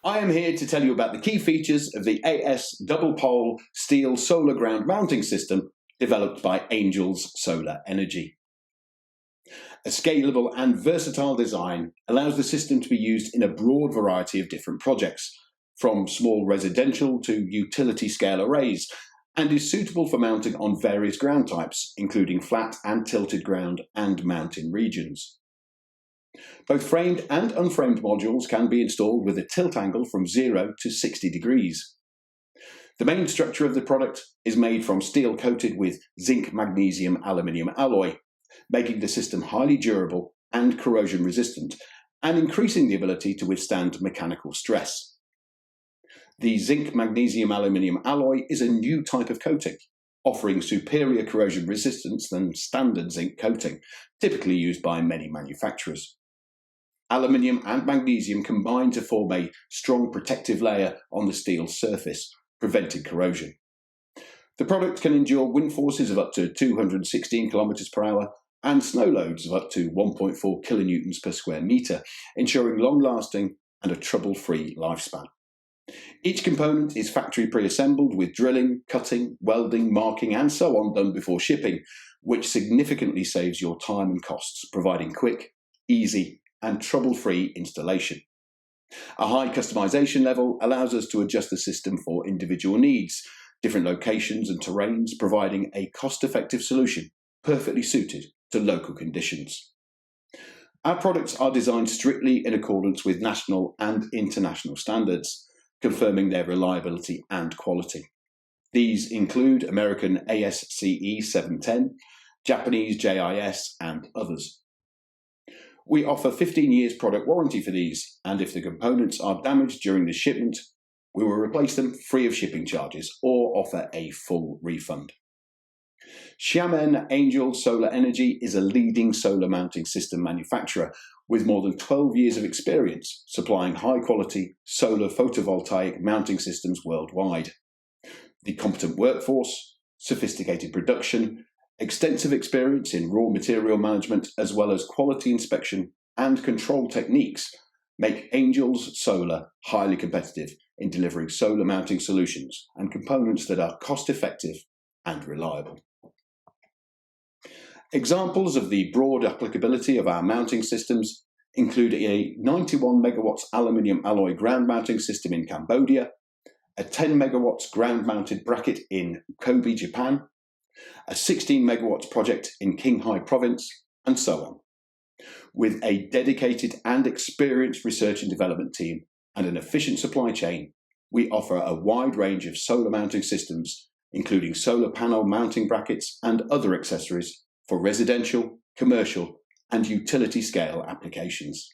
I am here to tell you about the key features of the AS double pole steel solar ground mounting system developed by Angels Solar Energy. A scalable and versatile design allows the system to be used in a broad variety of different projects, from small residential to utility scale arrays, and is suitable for mounting on various ground types, including flat and tilted ground and mountain regions. Both framed and unframed modules can be installed with a tilt angle from 0 to 60 degrees. The main structure of the product is made from steel coated with zinc-magnesium-aluminum alloy, making the system highly durable and corrosion resistant, and increasing the ability to withstand mechanical stress. The zinc-magnesium-aluminum alloy is a new type of coating, offering superior corrosion resistance than standard zinc coating, typically used by many manufacturers. Aluminium and magnesium combine to form a strong protective layer on the steel surface, preventing corrosion. The product can endure wind forces of up to 216 km per hour and snow loads of up to 1.4 kilonewtons per square metre, ensuring long-lasting and a trouble-free lifespan. Each component is factory pre-assembled with drilling, cutting, welding, marking and so on done before shipping, which significantly saves your time and costs, providing quick, easy and trouble-free installation. A high customization level allows us to adjust the system for individual needs, different locations and terrains, providing a cost-effective solution perfectly suited to local conditions. Our products are designed strictly in accordance with national and international standards, confirming their reliability and quality. These include American ASCE 710, Japanese JIS and others. We offer 15 years product warranty for these, and if the components are damaged during the shipment, we will replace them free of shipping charges or offer a full refund. Xiamen Angels Solar Energy is a leading solar mounting system manufacturer with more than 12 years of experience supplying high-quality solar photovoltaic mounting systems worldwide. The competent workforce, sophisticated production, extensive experience in raw material management, as well as quality inspection and control techniques, make Angels Solar highly competitive in delivering solar mounting solutions and components that are cost-effective and reliable. Examples of the broad applicability of our mounting systems include a 91 megawatts aluminium alloy ground mounting system in Cambodia, a 10 megawatts ground mounted bracket in Kobe, Japan, a 16 megawatts project in Qinghai province, and so on. With a dedicated and experienced research and development team and an efficient supply chain, we offer a wide range of solar mounting systems, including solar panel mounting brackets and other accessories for residential, commercial, and utility scale applications.